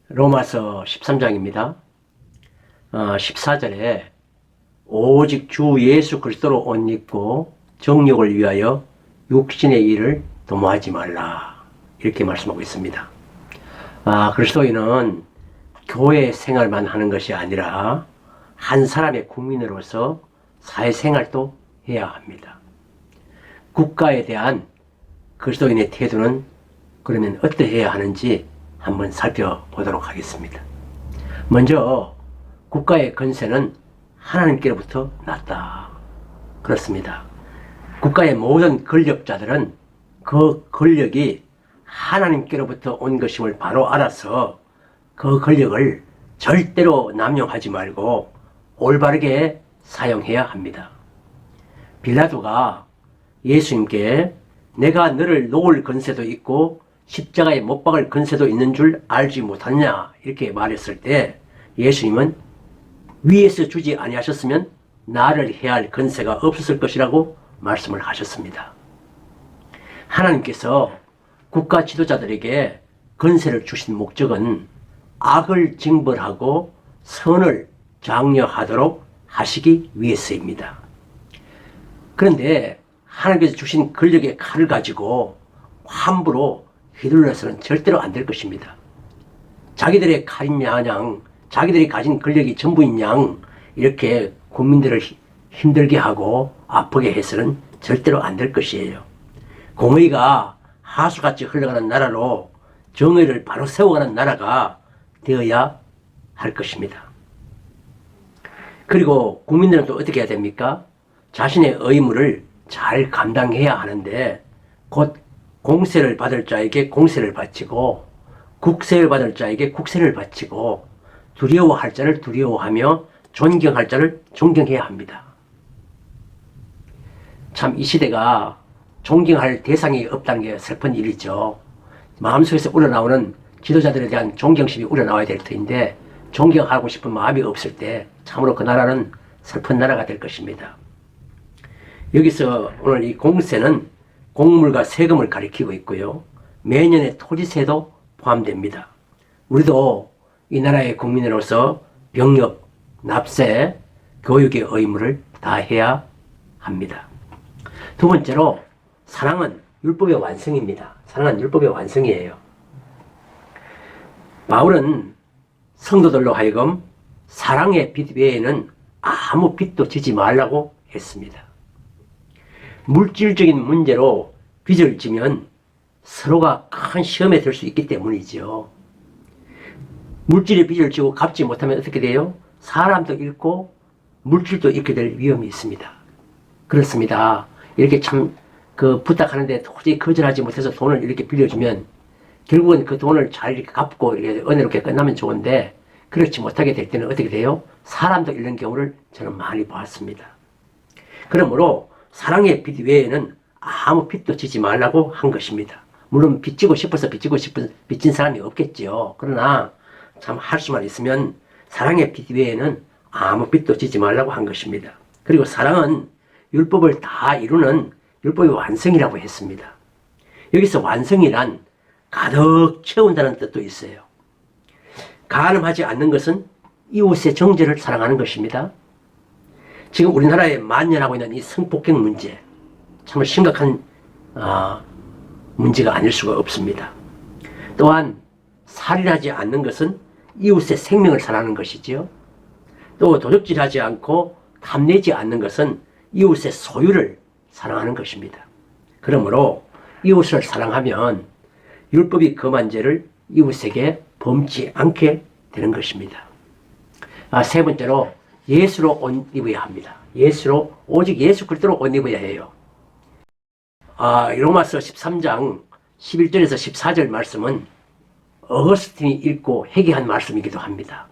로마서 13장입니다. 14절에 오직 주 예수 그리스도로 옷 입고 정욕을 위하여 육신의 일을 도모하지 말라, 이렇게 말씀하고 있습니다. 그리스도인은 교회 생활만 하는 것이 아니라 한 사람의 국민으로서 사회생활도 해야 합니다. 국가에 대한 그리스도인의 태도는 그러면 어떠해야 하는지 한번 살펴보도록 하겠습니다. 먼저 국가의 권세는 하나님께로부터 났다. 그렇습니다. 국가의 모든 권력자들은 그 권력이 하나님께로부터 온 것임을 바로 알아서 그 권력을 절대로 남용하지 말고 올바르게 사용해야 합니다. 빌라도가 예수님께 내가 너를 놓을 권세도 있고 십자가에 못 박을 권세도 있는 줄 알지 못하냐, 이렇게 말했을 때 예수님은 위에서 주지 아니하셨으면 나를 해야 할 권세가 없었을 것이라고 말씀을 하셨습니다. 하나님께서 국가 지도자들에게 권세를 주신 목적은 악을 징벌하고 선을 장려하도록 하시기 위해서입니다. 그런데 하나님께서 주신 권력의 칼을 가지고 함부로 휘둘러서는 절대로 안 될 것입니다. 자기들의 칼인 양, 자기들이 가진 권력이 전부인 양, 이렇게 국민들을 힘들게 하고 아프게 해서는 절대로 안 될 것이에요. 공의가 하수같이 흘러가는 나라로 정의를 바로 세워가는 나라가 되어야 할 것입니다. 그리고 국민들은 또 어떻게 해야 됩니까? 자신의 의무를 잘 감당해야 하는데, 곧 공세를 받을 자에게 공세를 바치고 국세를 받을 자에게 국세를 바치고 두려워할 자를 두려워하며 존경할 자를 존경해야 합니다. 참 이 시대가 존경할 대상이 없다는 게 슬픈 일이죠. 마음속에서 우러나오는 지도자들에 대한 존경심이 우러나와야 될 터인데 존경하고 싶은 마음이 없을 때 참으로 그 나라는 슬픈 나라가 될 것입니다. 여기서 오늘 이 공세는 공물과 세금을 가리키고 있고요. 매년의 토지세도 포함됩니다. 우리도 이 나라의 국민으로서 병역, 납세, 교육의 의무를 다해야 합니다. 두 번째로 사랑은 율법의 완성입니다. 사랑은 율법의 완성이에요. 바울은 성도들로 하여금 사랑의 빛 외에는 아무 빛도 지지 말라고 했습니다. 물질적인 문제로 빚을 지면 서로가 큰 시험에 들 수 있기 때문이죠. 물질의 빚을 지고 갚지 못하면 어떻게 돼요? 사람도 잃고 물질도 잃게 될 위험이 있습니다. 그렇습니다. 이렇게 참 부탁하는데 도저히 거절하지 못해서 돈을 이렇게 빌려주면 결국은 그 돈을 잘 이렇게 갚고 이렇게 은혜롭게 끝나면 좋은데, 그렇지 못하게 될 때는 어떻게 돼요? 사람도 잃는 경우를 저는 많이 봤습니다. 그러므로 사랑의 빛 외에는 아무 빛도 지지 말라고 한 것입니다. 물론 빚지고 싶어서 빚진 사람이 없겠죠. 그러나 참 할 수만 있으면 사랑의 빛 외에는 아무 빛도 지지 말라고 한 것입니다. 그리고 사랑은 율법을 다 이루는 율법의 완성이라고 했습니다. 여기서 완성이란 가득 채운다는 뜻도 있어요. 가늠하지 않는 것은 이웃의 정죄를 사랑하는 것입니다. 지금 우리나라에 만연하고 있는 이 성폭행 문제, 참 심각한 문제가 아닐 수가 없습니다. 또한 살인하지 않는 것은 이웃의 생명을 사랑하는 것이지요. 또 도적질하지 않고 탐내지 않는 것은 이웃의 소유를 사랑하는 것입니다. 그러므로 이웃을 사랑하면 율법이 금한 죄를 이웃에게 범치 않게 되는 것입니다. 세 번째로 예수로 옷 입어야 합니다. 오직 예수 그리스도로 옷 입어야 해요. 로마서 13장 11절에서 14절 말씀은 어거스틴이 읽고 회개한 말씀이기도 합니다.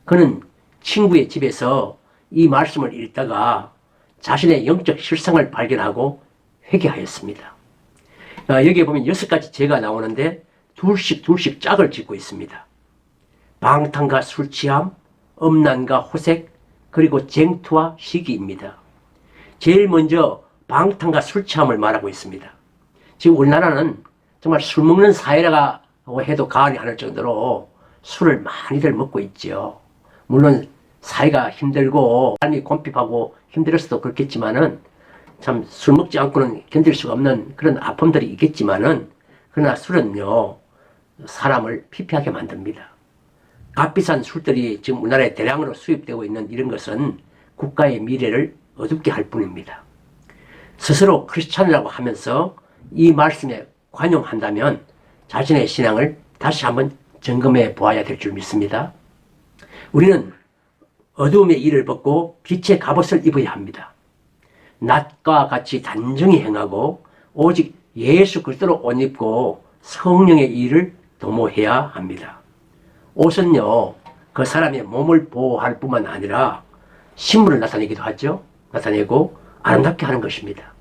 그는 친구의 집에서 이 말씀을 읽다가 자신의 영적 실상을 발견하고 회개하였습니다. 여기에 보면 6가지 죄가 나오는데 둘씩 짝을 짓고 있습니다. 방탕과 술 취함, 음란과 호색, 그리고 쟁투와 시기입니다. 제일 먼저 방탕과 술 취함을 말하고 있습니다. 지금 우리나라는 정말 술 먹는 사회라고 해도 과언이 아닐 정도로 술을 많이들 먹고 있죠. 물론 사이가 힘들고 삶이 곰핍하고 힘들어서도 그렇겠지만은 참 술 먹지 않고는 견딜 수가 없는 그런 아픔들이 있겠지만은 그러나 술은요 사람을 피폐하게 만듭니다. 값비싼 술들이 지금 우리나라에 대량으로 수입되고 있는 이런 것은 국가의 미래를 어둡게 할 뿐입니다. 스스로 크리스찬이라고 하면서 이 말씀에 관용한다면 자신의 신앙을 다시 한번 점검해 보아야 될 줄 믿습니다. 우리는 어두움의 일을 벗고 빛의 갑옷을 입어야 합니다. 낮과 같이 단정히 행하고 오직 예수 그리스도로 옷 입고 성령의 일을 도모해야 합니다. 옷은요 그 사람의 몸을 보호할 뿐만 아니라 신분을 나타내기도 하죠. 나타내고 아름답게 하는 것입니다.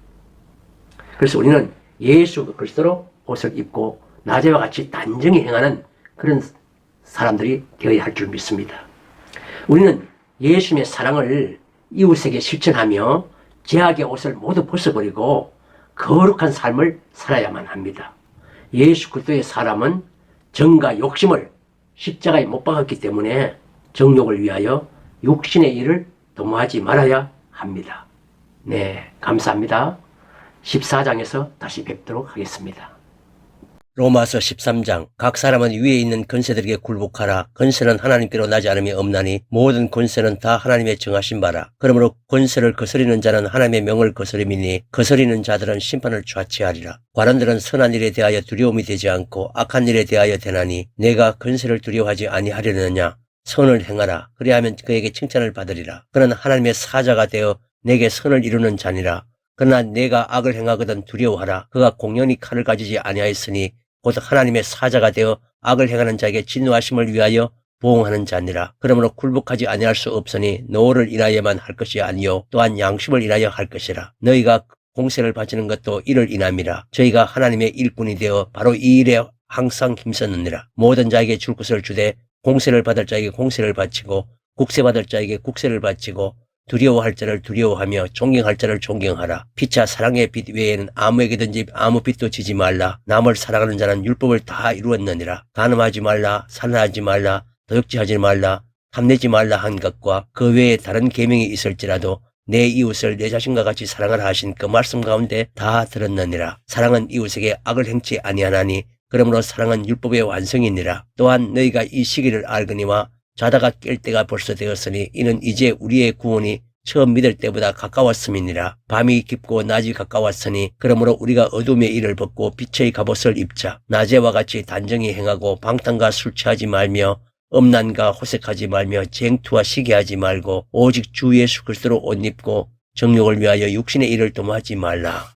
그래서 우리는 예수 그리스도로 옷을 입고 낮에와 같이 단정히 행하는 그런 사람들이 되어야 할 줄 믿습니다. 우리는 예수님의 사랑을 이웃에게 실천하며 죄악의 옷을 모두 벗어버리고 거룩한 삶을 살아야만 합니다. 예수 그리스도의 사람은 정과 욕심을 십자가에 못 박았기 때문에 정욕을 위하여 육신의 일을 도모하지 말아야 합니다. 네, 감사합니다. 14장에서 다시 뵙도록 하겠습니다. 로마서 13장 각 사람은 위에 있는 권세들에게 굴복하라. 권세는 하나님께로 나지 않음이 없나니 모든 권세는 다 하나님의 정하신 바라. 그러므로 권세를 거스리는 자는 하나님의 명을 거스림이니 거스리는 자들은 심판을 좌치하리라. 관원들은 선한 일에 대하여 두려움이 되지 않고 악한 일에 대하여 되나니 내가 권세를 두려워하지 아니하려느냐. 선을 행하라. 그리하면 그에게 칭찬을 받으리라. 그는 하나님의 사자가 되어 내게 선을 이루는 자니라. 그러나 내가 악을 행하거든 두려워하라. 그가 공연히 칼을 가지지 아니하였으니 곧 하나님의 사자가 되어 악을 행하는 자에게 진노하심을 위하여 보응하는 자니라. 그러므로 굴복하지 아니할 수 없으니 노를 인하여만 할 것이 아니요 또한 양심을 인하여 할 것이라. 너희가 공세를 바치는 것도 이를 인함이라. 저희가 하나님의 일꾼이 되어 바로 이 일에 항상 힘썼느니라. 모든 자에게 줄 것을 주되 공세를 받을 자에게 공세를 바치고 국세 받을 자에게 국세를 바치고 두려워할 자를 두려워하며 존경할 자를 존경하라. 피차 사랑의 빛 외에는 아무에게든지 아무 빛도 지지 말라. 남을 사랑하는 자는 율법을 다 이루었느니라. 간음하지 말라. 살인하지 말라. 도둑질하지 말라. 탐내지 말라 한 것과 그 외에 다른 계명이 있을지라도 내 이웃을 내 자신과 같이 사랑하라 하신 그 말씀 가운데 다 들었느니라. 사랑은 이웃에게 악을 행치 아니하나니 그러므로 사랑은 율법의 완성이니라. 또한 너희가 이 시기를 알거니와 자다가 깰 때가 벌써 되었으니 이는 이제 우리의 구원이 처음 믿을 때보다 가까웠음이니라. 밤이 깊고 낮이 가까웠으니 그러므로 우리가 어둠의 일을 벗고 빛의 갑옷을 입자. 낮에와 같이 단정히 행하고 방탕과 술 취하지 말며 음란과 호색하지 말며 쟁투와 시기하지 말고 오직 주 예수 그리스도로 옷 입고 정욕을 위하여 육신의 일을 도모하지 말라.